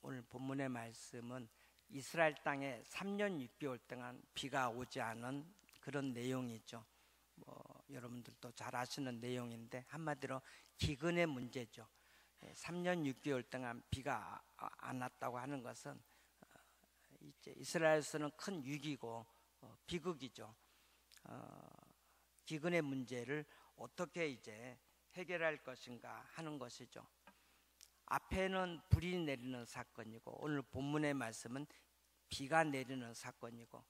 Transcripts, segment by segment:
오늘 본문의 말씀은 이스라엘 땅에 3년 6개월 동안 비가 오지 않은 그런 내용이죠. 여러분들도 잘 아시는 내용인데 한마디로 기근의 문제죠. 3년 6개월 동안 비가 안 왔다고 하는 것은 이제 이스라엘에서는 큰 위기고 비극이죠. 기근의 문제를 어떻게 이제 해결할 것인가 하는 것이죠. 앞에는 불이 내리는 사건이고 오늘 본문의 말씀은 비가 내리는 사건이고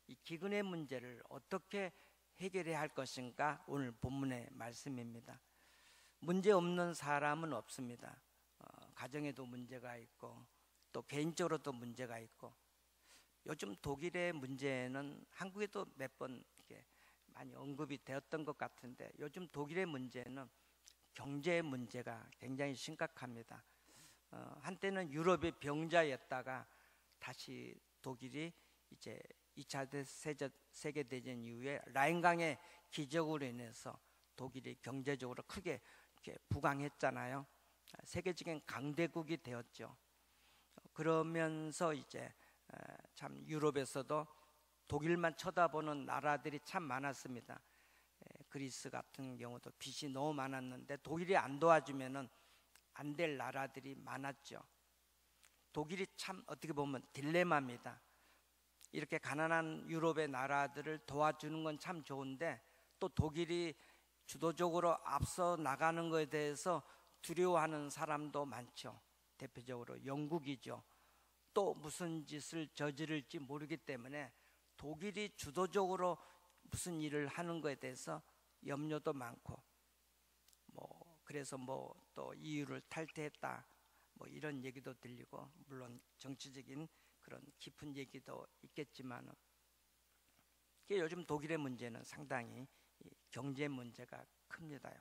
이 기근의 문제를 어떻게 해결해야 할 것인가 오늘 본문의 말씀입니다. 문제 없는 사람은 없습니다. 가정에도 문제가 있고 또 개인적으로도 문제가 있고 요즘 독일의 문제는 한국에도 몇 번 많이 언급이 되었던 것 같은데 요즘 독일의 문제는 경제 문제가 굉장히 심각합니다. 한때는 유럽의 병자였다가 다시 독일이 이제 2차 세계대전 이후에 라인강의 기적으로 인해서 독일이 경제적으로 크게 부강했잖아요. 세계적인 강대국이 되었죠. 그러면서 이제 참 유럽에서도 독일만 쳐다보는 나라들이 참 많았습니다. 그리스 같은 경우도 빚이 너무 많았는데 독일이 안 도와주면은 안 될 나라들이 많았죠. 독일이 참 어떻게 보면 딜레마입니다. 이렇게 가난한 유럽의 나라들을 도와주는 건 참 좋은데 또 독일이 주도적으로 앞서 나가는 것에 대해서 두려워하는 사람도 많죠. 대표적으로 영국이죠. 또 무슨 짓을 저지를지 모르기 때문에 독일이 주도적으로 무슨 일을 하는 것에 대해서 염려도 많고 그래서 또 EU를 탈퇴했다 이런 얘기도 들리고 물론 정치적인 그런 깊은 얘기도 있겠지만 요즘 독일의 문제는 상당히 경제 문제가 큽니다요.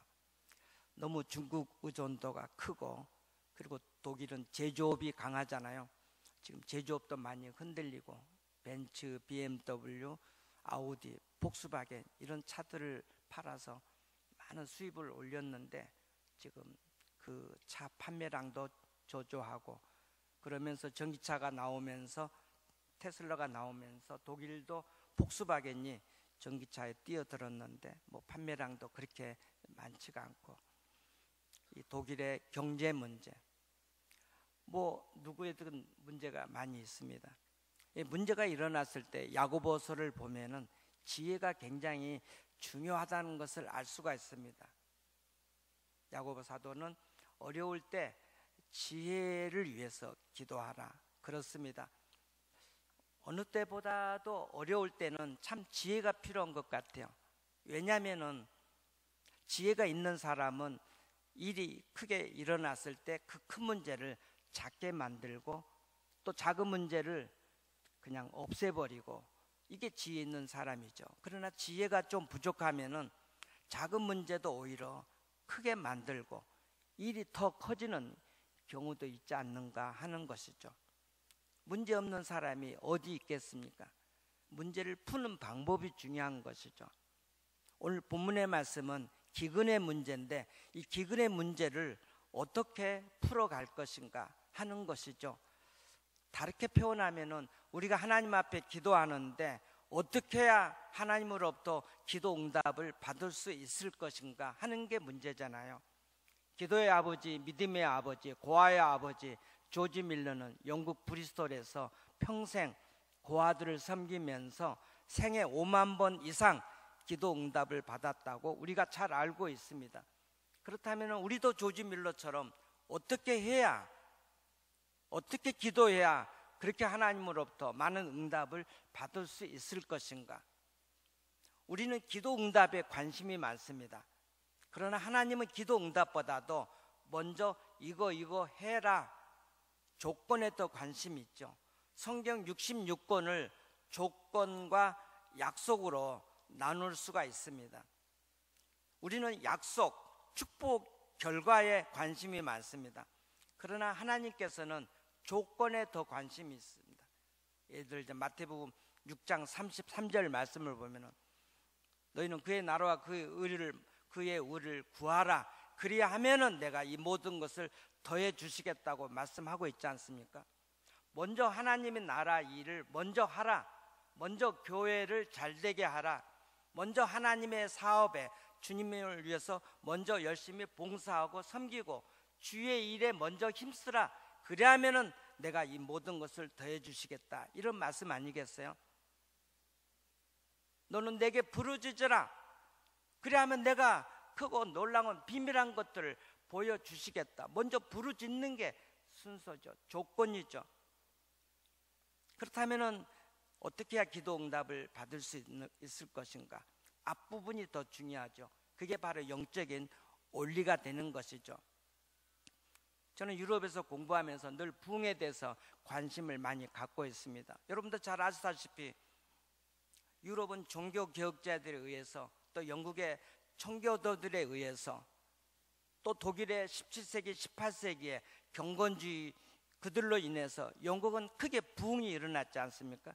너무 중국 의존도가 크고 그리고 독일은 제조업이 강하잖아요. 지금 제조업도 많이 흔들리고 벤츠, BMW, 아우디, 폭스바겐 이런 차들을 팔아서 많은 수입을 올렸는데 지금 그 차 판매량도 저조하고 그러면서 전기차가 나오면서 테슬라가 나오면서 독일도 폭스바겐이 전기차에 뛰어들었는데 판매량도 그렇게 많지가 않고 이 독일의 경제 문제 누구에든 문제가 많이 있습니다. 이 문제가 일어났을 때 야고보서를 보면은 지혜가 굉장히 중요하다는 것을 알 수가 있습니다. 야고보 사도는 어려울 때 지혜를 위해서 기도하라 그렇습니다. 어느 때보다도 어려울 때는 참 지혜가 필요한 것 같아요. 왜냐하면은 지혜가 있는 사람은 일이 크게 일어났을 때 그 큰 문제를 작게 만들고 또 작은 문제를 그냥 없애버리고 이게 지혜 있는 사람이죠. 그러나 지혜가 좀 부족하면은 작은 문제도 오히려 크게 만들고 일이 더 커지는 경우도 있지 않는가 하는 것이죠. 문제 없는 사람이 어디 있겠습니까? 문제를 푸는 방법이 중요한 것이죠. 오늘 본문의 말씀은 기근의 문제인데 이 기근의 문제를 어떻게 풀어갈 것인가 하는 것이죠. 다르게 표현하면은 우리가 하나님 앞에 기도하는데 어떻게 해야 하나님으로부터 기도 응답을 받을 수 있을 것인가 하는 게 문제잖아요. 기도의 아버지, 믿음의 아버지, 고아의 아버지 조지 밀러는 영국 브리스톨에서 평생 고아들을 섬기면서 생애 5만 번 이상 기도 응답을 받았다고 우리가 잘 알고 있습니다. 그렇다면 우리도 조지 밀러처럼 어떻게 해야, 어떻게 기도해야 그렇게 하나님으로부터 많은 응답을 받을 수 있을 것인가? 우리는 기도 응답에 관심이 많습니다. 그러나 하나님은 기도 응답보다도 먼저 이거 해라 조건에 더 관심이 있죠. 성경 66권을 조건과 약속으로 나눌 수가 있습니다. 우리는 약속, 축복, 결과에 관심이 많습니다. 그러나 하나님께서는 조건에 더 관심이 있습니다. 예를 들어 이제 마태복음 6장 33절 말씀을 보면은 너희는 그의 나라와 그의 의를 구하라. 그리하면은 내가 이 모든 것을 더해 주시겠다고 말씀하고 있지 않습니까? 먼저 하나님의 나라 일을 먼저 하라. 먼저 교회를 잘되게 하라. 먼저 하나님의 사업에 주님을 위해서 먼저 열심히 봉사하고 섬기고 주의 일에 먼저 힘쓰라. 그래야면은 내가 이 모든 것을 더해 주시겠다. 이런 말씀 아니겠어요? 너는 내게 부르짖으라. 그래야면 내가 크고 놀라운 비밀한 것들을 보여주시겠다. 먼저 부르짖는 게 순서죠. 조건이죠. 그렇다면 어떻게 해야 기도 응답을 받을 수 있을 것인가? 앞부분이 더 중요하죠. 그게 바로 영적인 원리가 되는 것이죠. 저는 유럽에서 공부하면서 늘 부흥에 대해서 관심을 많이 갖고 있습니다. 여러분도 잘 아시다시피 유럽은 종교개혁자들에 의해서, 또 영국의 청교도들에 의해서, 또 독일의 17세기, 18세기의 경건주의 그들로 인해서 영국은 크게 부흥이 일어났지 않습니까?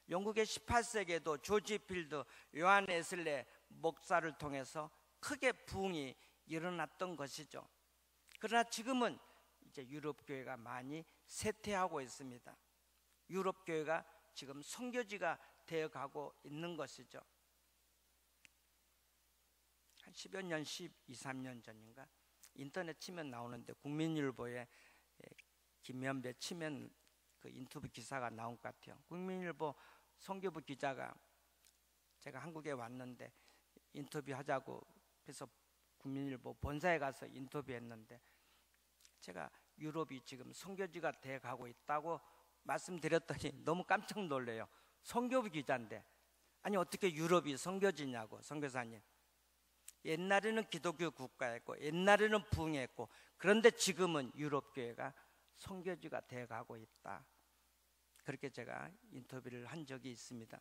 영국의 18세기에도 조지 필드, 요한 웨슬레 목사를 통해서 크게 부흥이 일어났던 것이죠. 그러나 지금은 이제 유럽 교회가 많이 쇠퇴하고 있습니다. 유럽 교회가 지금 선교지가 되어가고 있는 것이죠. 한 10여 년, 12, 13년 전인가 인터넷 치면 나오는데 국민일보에 김현배 치면 그 인터뷰 기사가 나온 것 같아요. 국민일보 선교부 기자가 제가 한국에 왔는데 인터뷰하자고 해서 국민일보 본사에 가서 인터뷰했는데 제가 유럽이 지금 선교지가 돼가고 있다고 말씀드렸더니 너무 깜짝 놀래요. 선교부 기자인데 아니 어떻게 유럽이 선교지냐고. 선교사님, 옛날에는 기독교 국가였고 옛날에는 부흥했고 그런데 지금은 유럽 교회가 선교지가 돼가고 있다. 그렇게 제가 인터뷰를 한 적이 있습니다.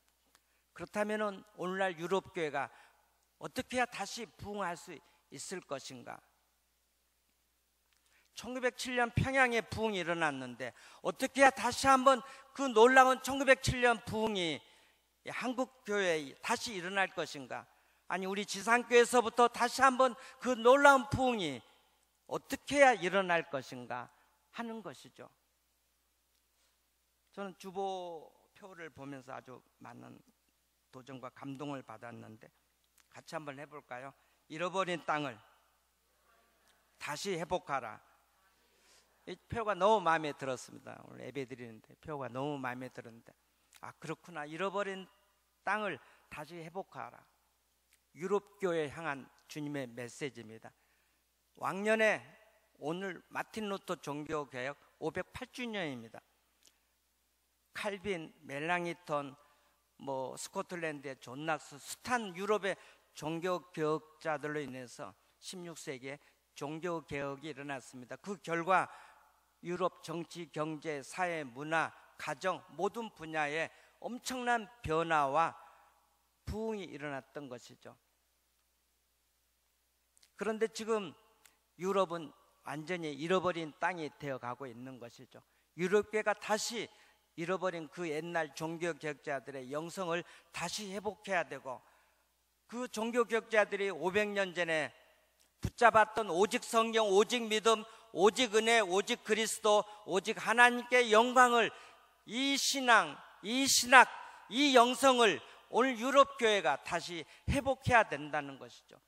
그렇다면 오늘날 유럽 교회가 어떻게 해야 다시 부흥할 수 있을 것인가? 1907년 평양에 부흥이 일어났는데 어떻게 해야 다시 한번 그 놀라운 1907년 부흥이 한국 교회에 다시 일어날 것인가? 아니 우리 지상교회에서부터 다시 한번 그 놀라운 부흥이 어떻게 해야 일어날 것인가 하는 것이죠. 저는 주보표를 보면서 아주 많은 도전과 감동을 받았는데 같이 한번 해볼까요? 잃어버린 땅을 다시 회복하라. 이 표가 너무 마음에 들었습니다. 오늘 예배 드리는데 표가 너무 마음에 들었는데 그렇구나. 잃어버린 땅을 다시 회복하라. 유럽교회 향한 주님의 메시지입니다. 왕년에 오늘 마틴 루터 종교개혁 508주년입니다. 칼빈, 멜랑이턴, 스코틀랜드의 존 낙스, 숱한 유럽의 종교개혁자들로 인해서 16세기에 종교개혁이 일어났습니다. 그 결과 유럽 정치, 경제, 사회, 문화, 가정 모든 분야에 엄청난 변화와 부흥이 일어났던 것이죠. 그런데 지금 유럽은 완전히 잃어버린 땅이 되어가고 있는 것이죠. 유럽교회가 다시 잃어버린 그 옛날 종교개혁자들의 영성을 다시 회복해야 되고 그 종교개혁자들이 500년 전에 붙잡았던 오직 성경, 오직 믿음, 오직 은혜, 오직 그리스도, 오직 하나님께 영광을 이 신앙, 이 신학, 이 영성을 오늘 유럽교회가 다시 회복해야 된다는 것이죠.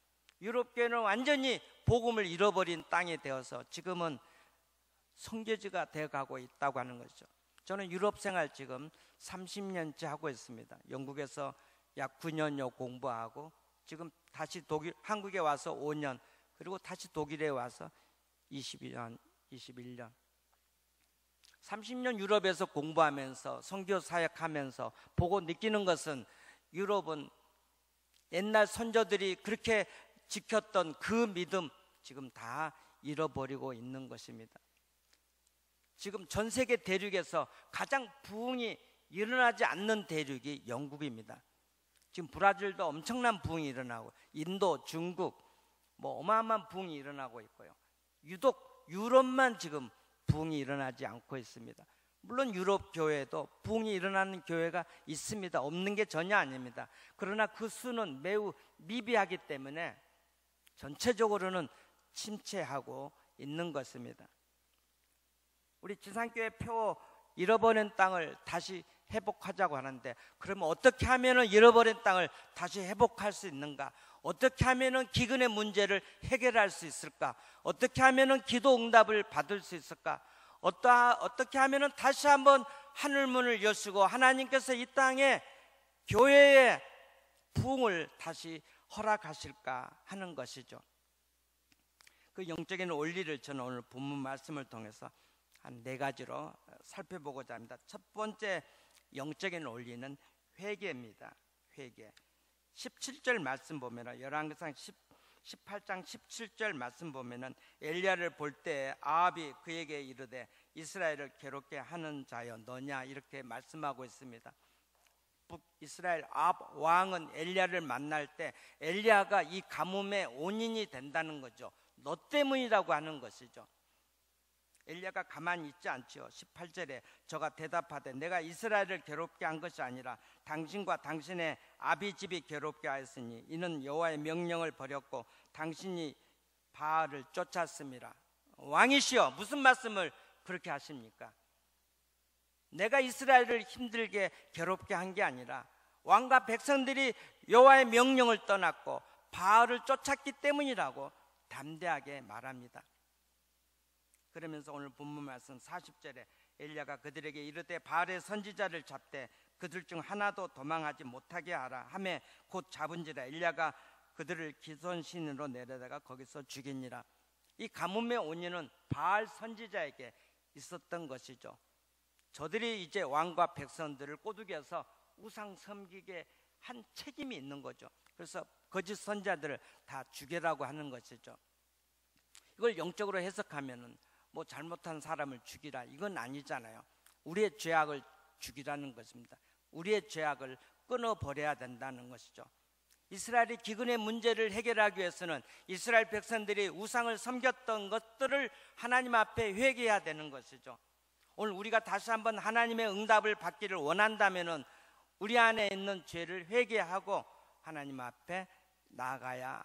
유럽교회는 완전히 복음을 잃어버린 땅이 되어서 지금은 선교지가 되어가고 있다고 하는 것이죠. 저는 유럽 생활 지금 30년째 하고 있습니다. 영국에서 약 9년여 공부하고 지금 다시 한국에 와서 5년, 그리고 다시 독일에 와서 21년 30년 유럽에서 공부하면서 선교 사역하면서 보고 느끼는 것은 유럽은 옛날 선조들이 그렇게 지켰던 그 믿음 지금 다 잃어버리고 있는 것입니다. 지금 전 세계 대륙에서 가장 부흥이 일어나지 않는 대륙이 영국입니다. 지금 브라질도 엄청난 부흥이 일어나고 인도, 중국 어마어마한 부흥이 일어나고 있고요. 유독 유럽만 지금 부흥이 일어나지 않고 있습니다. 물론 유럽 교회도 부흥이 일어나는 교회가 있습니다. 없는 게 전혀 아닙니다. 그러나 그 수는 매우 미비하기 때문에 전체적으로는 침체하고 있는 것입니다. 우리 지상교회 표 잃어버린 땅을 다시 회복하자고 하는데, 그러면 어떻게 하면 잃어버린 땅을 다시 회복할 수 있는가? 어떻게 하면 기근의 문제를 해결할 수 있을까? 어떻게 하면 기도 응답을 받을 수 있을까? 어떻게 하면 다시 한번 하늘문을 여시고 하나님께서 이 땅에 교회의 부흥을 다시 허락하실까 하는 것이죠. 그 영적인 원리를 저는 오늘 본문 말씀을 통해서 한 4가지로 살펴보고자 합니다. 첫 번째 영적인 원리는 회개입니다. 회개. 17절 말씀 보면, 열왕기상 18장 17절 말씀 보면은 엘리야를 볼 때 아합이 그에게 이르되 이스라엘을 괴롭게 하는 자여 너냐, 이렇게 말씀하고 있습니다. 북이스라엘 아합 왕은 엘리야를 만날 때 엘리야가 이 가뭄의 원인이 된다는 거죠. 너 때문이라고 하는 것이죠. 엘리야가 가만히 있지 않지요. 18절에 저가 대답하되 내가 이스라엘을 괴롭게 한 것이 아니라 당신과 당신의 아비집이 괴롭게 하였으니 이는 여호와의 명령을 버렸고 당신이 바알을 쫓았습니다. 왕이시여, 무슨 말씀을 그렇게 하십니까? 내가 이스라엘을 힘들게 괴롭게 한 게 아니라 왕과 백성들이 여호와의 명령을 떠났고 바알을 쫓았기 때문이라고 담대하게 말합니다. 그러면서 오늘 본문 말씀 40절에 엘리야가 그들에게 이르되 바알의 선지자를 잡되 그들 중 하나도 도망하지 못하게 하라 하매 곧 잡은지라. 엘리야가 그들을 기손신으로 내려다가 거기서 죽이니라. 이 가뭄의 원인은 바알 선지자에게 있었던 것이죠. 저들이 이제 왕과 백성들을 꼬드겨서 우상 섬기게 한 책임이 있는 거죠. 그래서 거짓 선지자들을 다 죽이라고 하는 것이죠. 이걸 영적으로 해석하면은 뭐 잘못한 사람을 죽이라, 이건 아니잖아요. 우리의 죄악을 죽이라는 것입니다. 우리의 죄악을 끊어버려야 된다는 것이죠. 이스라엘이 기근의 문제를 해결하기 위해서는 이스라엘 백성들이 우상을 섬겼던 것들을 하나님 앞에 회개해야 되는 것이죠. 오늘 우리가 다시 한번 하나님의 응답을 받기를 원한다면은 우리 안에 있는 죄를 회개하고 하나님 앞에 나아가야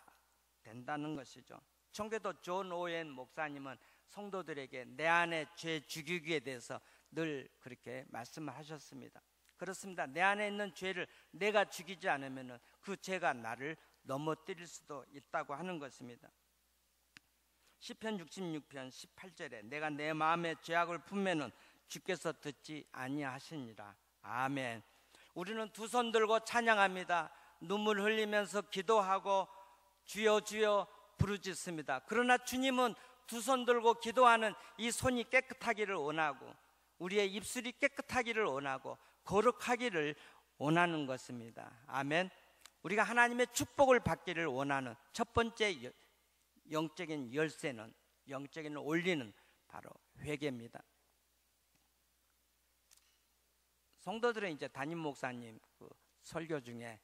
된다는 것이죠. 청교도 존 오웬 목사님은 성도들에게 내 안에 죄 죽이기에 대해서 늘 그렇게 말씀을 하셨습니다. 그렇습니다. 내 안에 있는 죄를 내가 죽이지 않으면 그 죄가 나를 넘어뜨릴 수도 있다고 하는 것입니다. 시편 66편 18절에 내가 내 마음에 죄악을 품면은 주께서 듣지 아니하시니라. 아멘. 우리는 두 손 들고 찬양합니다. 눈물 흘리면서 기도하고 주여 주여 부르짖습니다. 그러나 주님은 두 손 들고 기도하는 이 손이 깨끗하기를 원하고 우리의 입술이 깨끗하기를 원하고 거룩하기를 원하는 것입니다. 아멘. 우리가 하나님의 축복을 받기를 원하는 첫 번째 영적인 열쇠는, 영적인 원리는 바로 회개입니다. 성도들은 이제 담임 목사님 그 설교 중에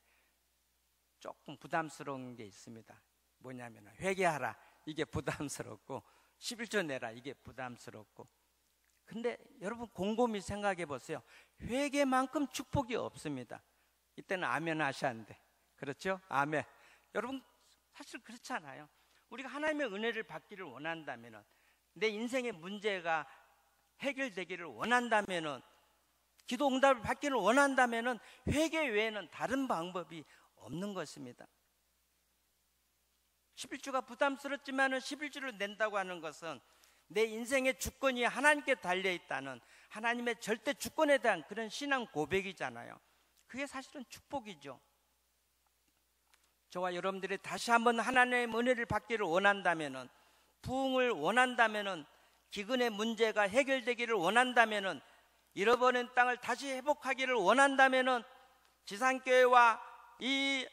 조금 부담스러운 게 있습니다. 뭐냐면 회개하라, 이게 부담스럽고 11조 내라, 이게 부담스럽고. 근데 여러분 곰곰이 생각해 보세요. 회개만큼 축복이 없습니다. 이때는 아멘 하셨는데, 그렇죠? 아멘. 여러분 사실 그렇잖아요. 우리가 하나님의 은혜를 받기를 원한다면, 내 인생의 문제가 해결되기를 원한다면, 기도 응답을 받기를 원한다면 회개 외에는 다른 방법이 없는 것입니다. 11주가 부담스럽지만 11주를 낸다고 하는 것은 내 인생의 주권이 하나님께 달려있다는 하나님의 절대 주권에 대한 그런 신앙 고백이잖아요. 그게 사실은 축복이죠. 저와 여러분들이 다시 한번 하나님의 은혜를 받기를 원한다면, 부흥을 원한다면, 기근의 문제가 해결되기를 원한다면, 잃어버린 땅을 다시 회복하기를 원한다면, 지상교회와 이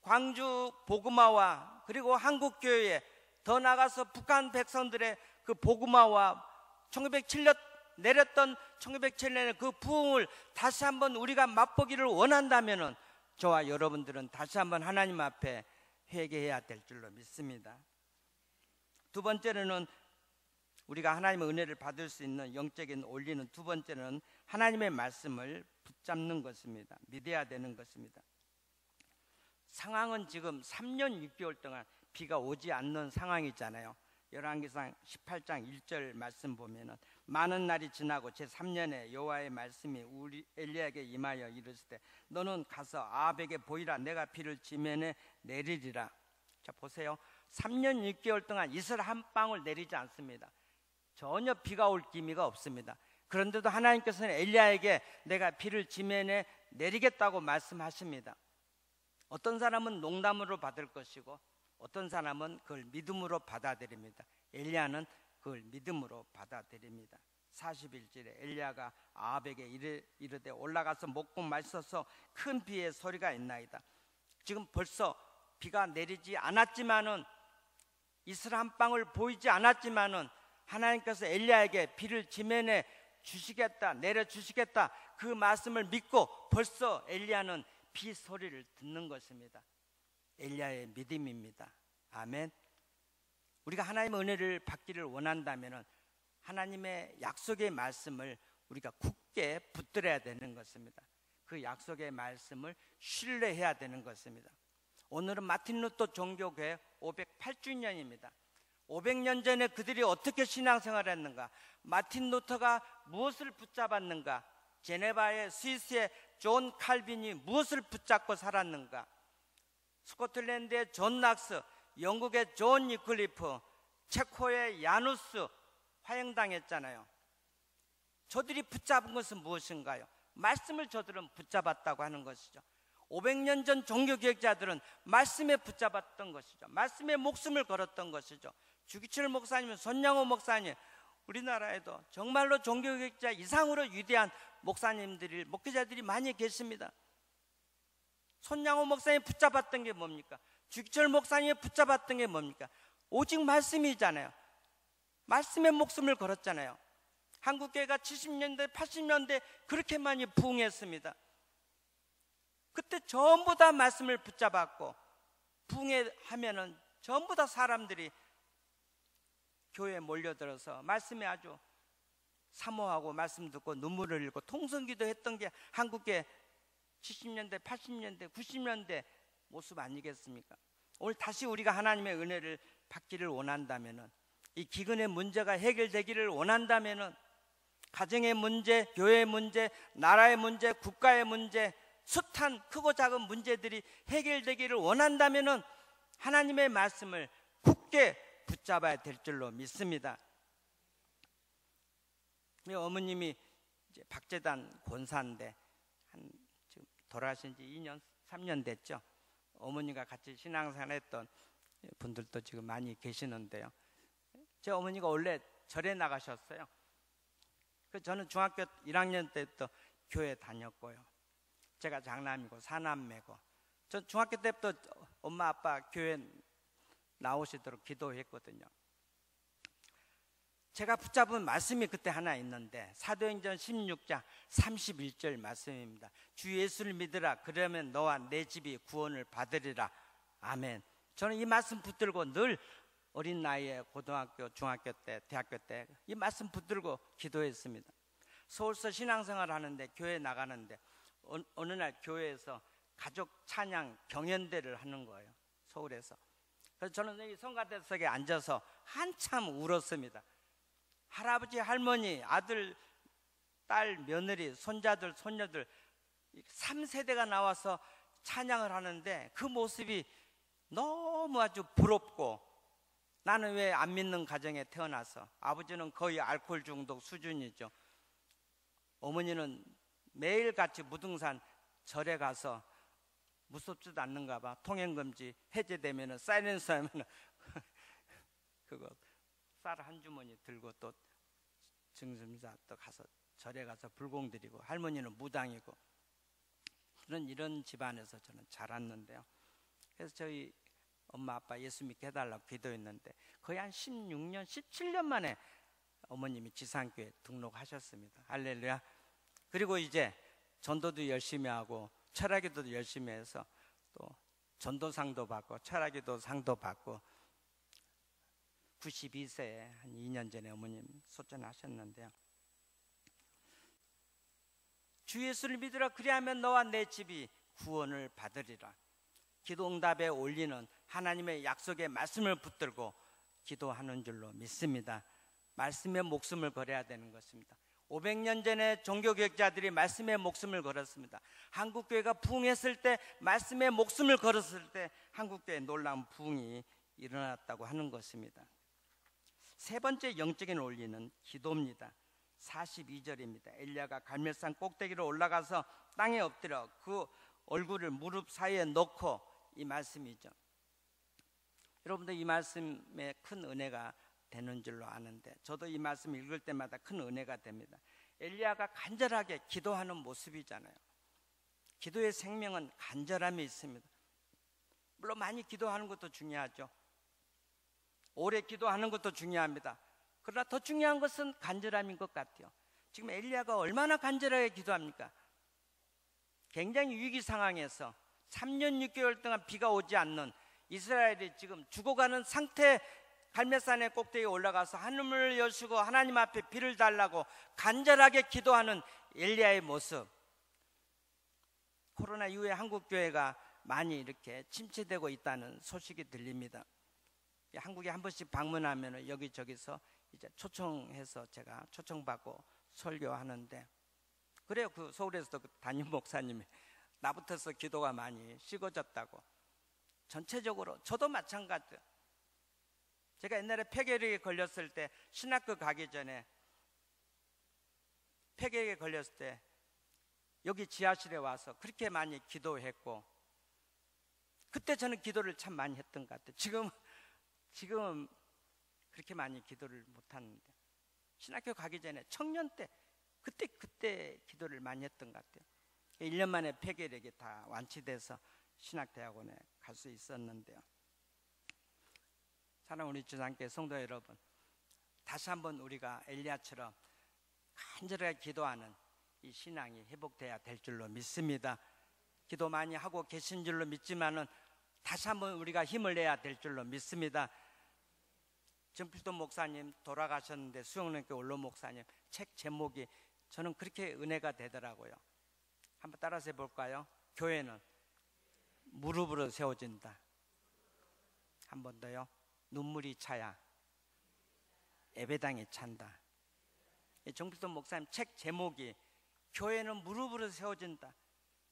광주 복음화와 그리고 한국교회에, 더 나아가서 북한 백성들의 그 복음화와 1907년 내렸던 1907년의 그 부흥을 다시 한번 우리가 맛보기를 원한다면 저와 여러분들은 다시 한번 하나님 앞에 회개해야 될 줄로 믿습니다. 두 번째로는 우리가 하나님의 은혜를 받을 수 있는 영적인 원리는, 두 번째는 하나님의 말씀을 붙잡는 것입니다. 믿어야 되는 것입니다. 상황은 지금 3년 6개월 동안 비가 오지 않는 상황이잖아요. 열왕기상 18장 1절 말씀 보면은 많은 날이 지나고 제3년에 여호와의 말씀이 우리 엘리야에게 임하여 이르시되 너는 가서 아합에게 보이라. 내가 비를 지면에 내리리라. 자 보세요. 3년 6개월 동안 이슬 한 방울 내리지 않습니다. 전혀 비가 올 기미가 없습니다. 그런데도 하나님께서는 엘리야에게 내가 비를 지면에 내리겠다고 말씀하십니다. 어떤 사람은 농담으로 받을 것이고 어떤 사람은 그걸 믿음으로 받아들입니다. 엘리야는 그걸 믿음으로 받아들입니다. 40일절에 엘리야가 아합에게 이르되 올라가서 먹고 마셔서 큰 비의 소리가 있나이다. 지금 벌써 비가 내리지 않았지만은 이슬 한 방울 보이지 않았지만은 하나님께서 엘리야에게 비를 지면에 주시겠다, 내려주시겠다, 그 말씀을 믿고 벌써 엘리야는 비 소리를 듣는 것입니다. 엘리야의 믿음입니다. 아멘. 우리가 하나님의 은혜를 받기를 원한다면 하나님의 약속의 말씀을 우리가 굳게 붙들어야 되는 것입니다. 그 약속의 말씀을 신뢰해야 되는 것입니다. 오늘은 마틴 루터 종교교회 508주년입니다. 500년 전에 그들이 어떻게 신앙생활을 했는가, 마틴 루터가 무엇을 붙잡았는가, 제네바의 스위스의 존 칼빈이 무엇을 붙잡고 살았는가, 스코틀랜드의 존 낙스, 영국의 존 위클리프, 체코의 야누스 화형당했잖아요. 저들이 붙잡은 것은 무엇인가요? 말씀을 저들은 붙잡았다고 하는 것이죠. 500년 전 종교개혁자들은 말씀에 붙잡았던 것이죠. 말씀에 목숨을 걸었던 것이죠. 주기철 목사님, 손양호 목사님, 우리나라에도 정말로 종교개혁자 이상으로 위대한 목사님들이, 목회자들이 많이 계십니다. 손양호 목사님이 붙잡았던 게 뭡니까? 주기철 목사님이 붙잡았던 게 뭡니까? 오직 말씀이잖아요. 말씀에 목숨을 걸었잖아요. 한국교회가 70년대, 80년대 그렇게 많이 부흥했습니다. 그때 전부 다 말씀을 붙잡았고, 부흥하면은 전부 다 사람들이 교회에 몰려들어서 말씀에 아주 사모하고 말씀 듣고 눈물을 흘리고 통성기도 했던 게 한국의 70년대, 80년대, 90년대 모습 아니겠습니까? 오늘 다시 우리가 하나님의 은혜를 받기를 원한다면은, 이 기근의 문제가 해결되기를 원한다면은, 가정의 문제, 교회의 문제, 나라의 문제, 국가의 문제, 숱한 크고 작은 문제들이 해결되기를 원한다면은 하나님의 말씀을 굳게 붙잡아야 될 줄로 믿습니다. 어머님이 이제 박재단 권사인데 지금 돌아가신 지 2년, 3년 됐죠. 어머니가 같이 신앙생활했던 분들도 지금 많이 계시는데요. 제 어머니가 원래 절에 나가셨어요. 저는 중학교 1학년 때부터 교회 다녔고요. 제가 장남이고 사남매고, 전 중학교 때부터 엄마 아빠 교회 나오시도록 기도했거든요. 제가 붙잡은 말씀이 그때 하나 있는데 사도행전 16장 31절 말씀입니다. 주 예수를 믿으라. 그러면 너와 내 집이 구원을 받으리라. 아멘. 저는 이 말씀 붙들고 늘 어린 나이에 고등학교, 중학교 때, 대학교 때 이 말씀 붙들고 기도했습니다. 서울서 신앙생활 하는데, 교회 나가는데 어느 날 교회에서 가족 찬양 경연대를 하는 거예요. 서울에서. 그래서 저는 여기 성가대석에 앉아서 한참 울었습니다. 할아버지, 할머니, 아들, 딸, 며느리, 손자들, 손녀들 3세대가 나와서 찬양을 하는데 그 모습이 너무 아주 부럽고, 나는 왜 안 믿는 가정에 태어나서, 아버지는 거의 알코올 중독 수준이죠. 어머니는 매일같이 무등산 절에 가서 무섭지도 않는가 봐. 통행금지 해제되면 사이렌서 하면 그거 쌀 한 주머니 들고 또 증심사 또 가서 절에 가서 불공 드리고, 할머니는 무당이고, 이런 집안에서 저는 자랐는데요. 그래서 저희 엄마 아빠 예수 믿게 해달라고 기도했는데 거의 한 16년, 17년 만에 어머님이 지상교회 등록하셨습니다. 할렐루야. 그리고 이제 전도도 열심히 하고 철학기도도 열심히 해서 또 전도상도 받고 철학기도 상도 받고, 92세에 한 2년 전에 어머님 소천하셨는데요. 주 예수를 믿으라. 그리하면 너와 내 집이 구원을 받으리라. 기도응답에 올리는 하나님의 약속의 말씀을 붙들고 기도하는 줄로 믿습니다. 말씀에 목숨을 걸어야 되는 것입니다. 500년 전에 종교개혁자들이 말씀에 목숨을 걸었습니다. 한국교회가 부흥했을 때, 말씀에 목숨을 걸었을 때 한국교회에 놀라운 부흥이 일어났다고 하는 것입니다. 세 번째 영적인 원리는 기도입니다. 42절입니다. 엘리야가 갈멜산 꼭대기로 올라가서 땅에 엎드려 그 얼굴을 무릎 사이에 넣고, 이 말씀이죠. 여러분들 이 말씀에 큰 은혜가 되는 줄로 아는데, 저도 이 말씀 읽을 때마다 큰 은혜가 됩니다. 엘리야가 간절하게 기도하는 모습이잖아요. 기도의 생명은 간절함이 있습니다. 물론 많이 기도하는 것도 중요하죠. 오래 기도하는 것도 중요합니다. 그러나 더 중요한 것은 간절함인 것 같아요. 지금 엘리야가 얼마나 간절하게 기도합니까? 굉장히 위기 상황에서 3년 6개월 동안 비가 오지 않는 이스라엘이 지금 죽어가는 상태, 갈멜산의 꼭대기에 올라가서 하늘을 여시고 하나님 앞에 비를 달라고 간절하게 기도하는 엘리야의 모습. 코로나 이후에 한국교회가 많이 이렇게 침체되고 있다는 소식이 들립니다. 한국에 한 번씩 방문하면 여기저기서 이제 초청해서 제가 초청받고 설교하는데, 그래요. 그 서울에서도 그 담임 목사님이 나부터서 기도가 많이 식어졌다고. 전체적으로 저도 마찬가지예요. 제가 옛날에 폐결핵에 걸렸을 때, 신학교 가기 전에 폐결핵에 걸렸을 때 여기 지하실에 와서 그렇게 많이 기도했고, 그때 저는 기도를 참 많이 했던 것 같아요. 지금은 그렇게 많이 기도를 못하는데, 신학교 가기 전에 청년 때 그때 기도를 많이 했던 것 같아요. 1년 만에 폐결핵이 다 완치돼서 신학대학원에 갈 수 있었는데요. 사랑하는 우리 주상교회 성도 여러분, 다시 한번 우리가 엘리야처럼 간절하게 기도하는 이 신앙이 회복돼야 될 줄로 믿습니다. 기도 많이 하고 계신 줄로 믿지만은 다시 한번 우리가 힘을 내야 될 줄로 믿습니다. 정필돈 목사님 돌아가셨는데, 수영능교 원로 목사님 책 제목이 저는 그렇게 은혜가 되더라고요. 한번 따라서 해볼까요? 교회는 무릎으로 세워진다. 한 번 더요. 눈물이 차야 예배당에 찬다. 정필돈 목사님 책 제목이 교회는 무릎으로 세워진다.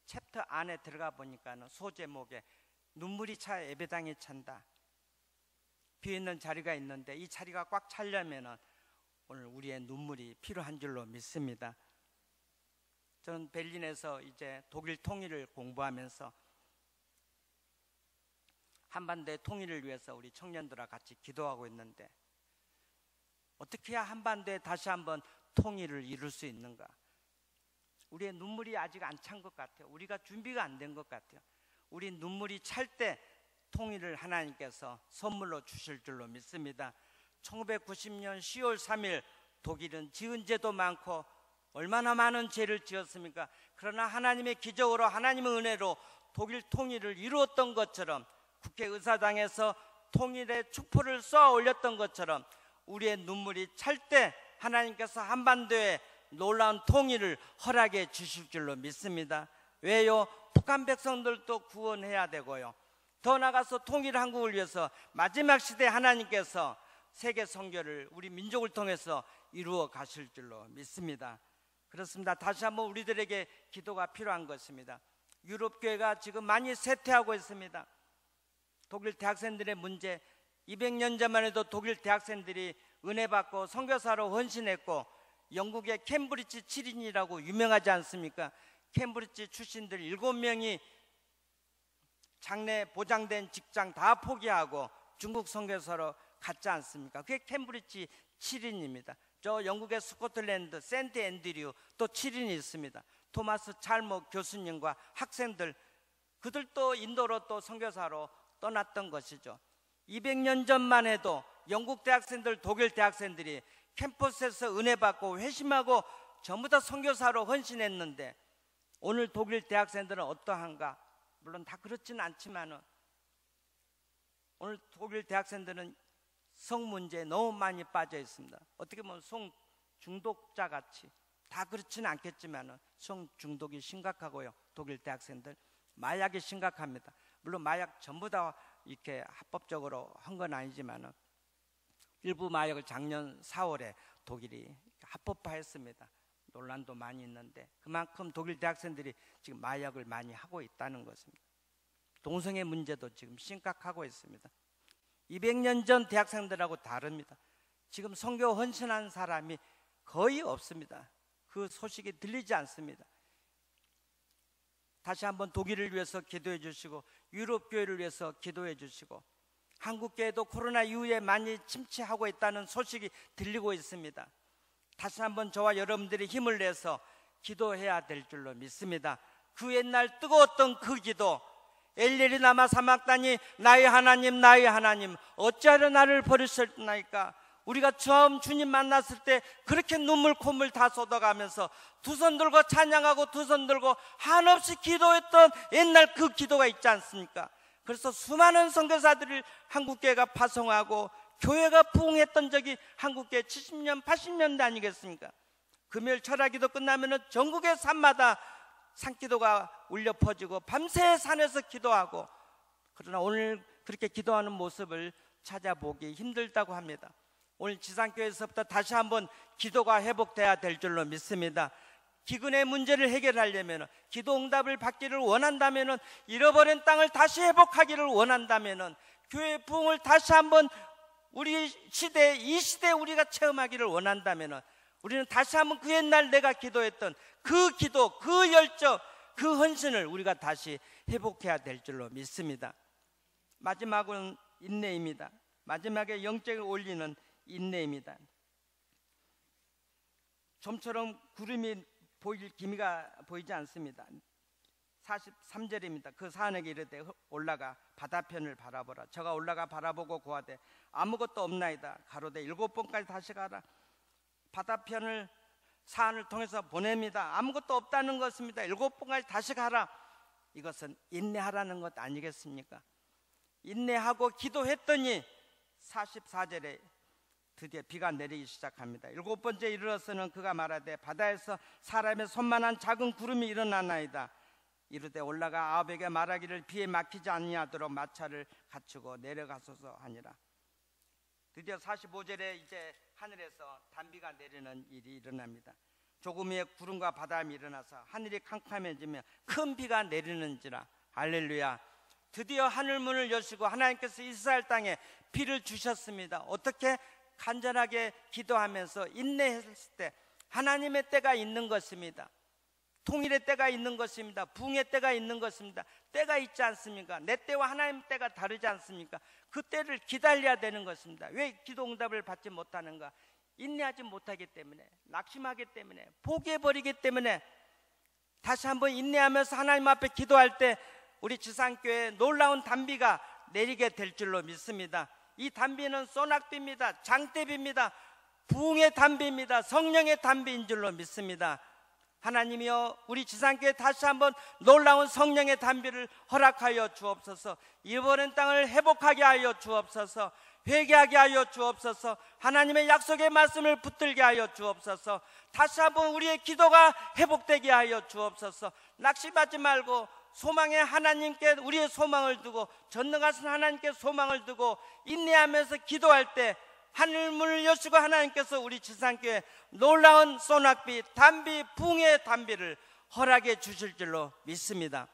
챕터 안에 들어가 보니까는 소제목에 눈물이 차야 예배당에 찬다. 비어있는 자리가 있는데 이 자리가 꽉 차려면은 오늘 우리의 눈물이 필요한 줄로 믿습니다. 저는 베를린에서 이제 독일 통일을 공부하면서 한반도의 통일을 위해서 우리 청년들과 같이 기도하고 있는데, 어떻게 해야 한반도에 다시 한번 통일을 이룰 수 있는가? 우리의 눈물이 아직 안 찬 것 같아요. 우리가 준비가 안 된 것 같아요. 우리 눈물이 찰 때 통일을 하나님께서 선물로 주실 줄로 믿습니다. 1990년 10월 3일 독일은 지은 죄도 많고 얼마나 많은 죄를 지었습니까? 그러나 하나님의 기적으로, 하나님의 은혜로 독일 통일을 이루었던 것처럼, 국회의사당에서 통일의 촛불을 쏘아 올렸던 것처럼 우리의 눈물이 찰 때 하나님께서 한반도에 놀라운 통일을 허락해 주실 줄로 믿습니다. 왜요? 북한 백성들도 구원해야 되고요. 더 나아가서 통일 한국을 위해서 마지막 시대에 하나님께서 세계 선교를 우리 민족을 통해서 이루어 가실 줄로 믿습니다. 그렇습니다. 다시 한번 우리들에게 기도가 필요한 것입니다. 유럽 교회가 지금 많이 쇠퇴하고 있습니다. 독일 대학생들의 문제, 200년 전만 해도 독일 대학생들이 은혜 받고 선교사로 헌신했고, 영국의 캠브리지 7인이라고 유명하지 않습니까? 캠브리지 출신들 7명이 장래 보장된 직장 다 포기하고 중국 선교사로 갔지 않습니까? 그게 캠브리지 7인입니다. 저 영국의 스코틀랜드 센트 앤드류 또 7인이 있습니다. 토마스 찰모 교수님과 학생들, 그들도 인도로 또 선교사로 떠났던 것이죠. 200년 전만 해도 영국 대학생들, 독일 대학생들이 캠퍼스에서 은혜 받고 회심하고 전부 다 선교사로 헌신했는데, 오늘 독일 대학생들은 어떠한가? 물론 다 그렇지는 않지만은 오늘 독일 대학생들은 성 문제에 너무 많이 빠져 있습니다. 어떻게 보면 성 중독자 같이, 다 그렇지는 않겠지만은 성 중독이 심각하고요. 독일 대학생들 마약이 심각합니다. 물론 마약 전부 다 이렇게 합법적으로 한 건 아니지만은 일부 마약을 작년 4월에 독일이 합법화했습니다. 논란도 많이 있는데 그만큼 독일 대학생들이 지금 마약을 많이 하고 있다는 것입니다. 동성애 문제도 지금 심각하고 있습니다. 200년 전 대학생들하고 다릅니다. 지금 선교 헌신한 사람이 거의 없습니다. 그 소식이 들리지 않습니다. 다시 한번 독일을 위해서 기도해 주시고 유럽 교회를 위해서 기도해 주시고 한국 교회도 코로나 이후에 많이 침체하고 있다는 소식이 들리고 있습니다. 다시 한번 저와 여러분들이 힘을 내서 기도해야 될 줄로 믿습니다. 그 옛날 뜨거웠던 그 기도, 엘리엘이 라마 사막다니 나의 하나님 어찌하여 나를 버리셨나이까. 우리가 처음 주님 만났을 때 그렇게 눈물 콧물 다 쏟아가면서 두 손 들고 찬양하고 두 손 들고 한없이 기도했던 옛날 그 기도가 있지 않습니까? 그래서 수많은 선교사들을 한국교회가 파송하고 교회가 부흥했던 적이 한국교회 70년 80년대 아니겠습니까? 금요일 철학기도 끝나면 전국의 산마다 산기도가 울려 퍼지고 밤새 산에서 기도하고, 그러나 오늘 그렇게 기도하는 모습을 찾아보기 힘들다고 합니다. 오늘 지상교회에서부터 다시 한번 기도가 회복돼야 될 줄로 믿습니다. 기근의 문제를 해결하려면, 기도 응답을 받기를 원한다면, 잃어버린 땅을 다시 회복하기를 원한다면, 교회 부흥을 다시 한번 우리 시대, 이 시대에 우리가 체험하기를 원한다면 우리는 다시 한번 그 옛날 내가 기도했던 그 기도, 그 열정, 그 헌신을 우리가 다시 회복해야 될 줄로 믿습니다. 마지막은 인내입니다. 마지막에 영적을 올리는 인내입니다. 좀처럼 구름이 보일 기미가 보이지 않습니다. 43절입니다. 그 사안에게 이르되 올라가 바다편을 바라보라. 저가 올라가 바라보고 고하되 아무것도 없나이다. 가로되 7번까지 다시 가라. 바다편을 사안을 통해서 보냅니다. 아무것도 없다는 것입니다. 7번까지 다시 가라. 이것은 인내하라는 것 아니겠습니까? 인내하고 기도했더니 44절에 드디어 비가 내리기 시작합니다. 7번째 이르러서는 그가 말하되 바다에서 사람의 손만한 작은 구름이 일어나나이다. 이르되 올라가 아합에게 말하기를 비에 막히지 아니하도록 마차를 갖추고 내려가소서 하니라. 드디어 45절에 이제 하늘에서 단비가 내리는 일이 일어납니다. 조금 후에 구름과 바람이 일어나서 하늘이 캄캄해지며 큰 비가 내리는지라. 할렐루야. 드디어 하늘문을 여시고 하나님께서 이스라엘 땅에 비를 주셨습니다. 어떻게? 간절하게 기도하면서 인내했을 때 하나님의 때가 있는 것입니다. 통일의 때가 있는 것입니다. 부흥의 때가 있는 것입니다. 때가 있지 않습니까? 내 때와 하나님 때가 다르지 않습니까? 그 때를 기다려야 되는 것입니다. 왜 기도 응답을 받지 못하는가? 인내하지 못하기 때문에, 낙심하기 때문에, 포기해버리기 때문에. 다시 한번 인내하면서 하나님 앞에 기도할 때 우리 지상교회에 놀라운 단비가 내리게 될 줄로 믿습니다. 이 단비는 소낙비입니다. 장대비입니다. 부흥의 단비입니다. 성령의 단비인 줄로 믿습니다. 하나님이여, 우리 지상교회에 다시 한번 놀라운 성령의 단비를 허락하여 주옵소서. 잃어버린 땅을 회복하게 하여 주옵소서. 회개하게 하여 주옵소서. 하나님의 약속의 말씀을 붙들게 하여 주옵소서. 다시 한번 우리의 기도가 회복되게 하여 주옵소서. 낙심하지 말고 소망의 하나님께 우리의 소망을 두고, 전능하신 하나님께 소망을 두고 인내하면서 기도할 때 하늘문을 여시고 하나님께서 우리 지상교회 놀라운 소낙비, 단비, 부흥의 단비를 허락해 주실 줄로 믿습니다.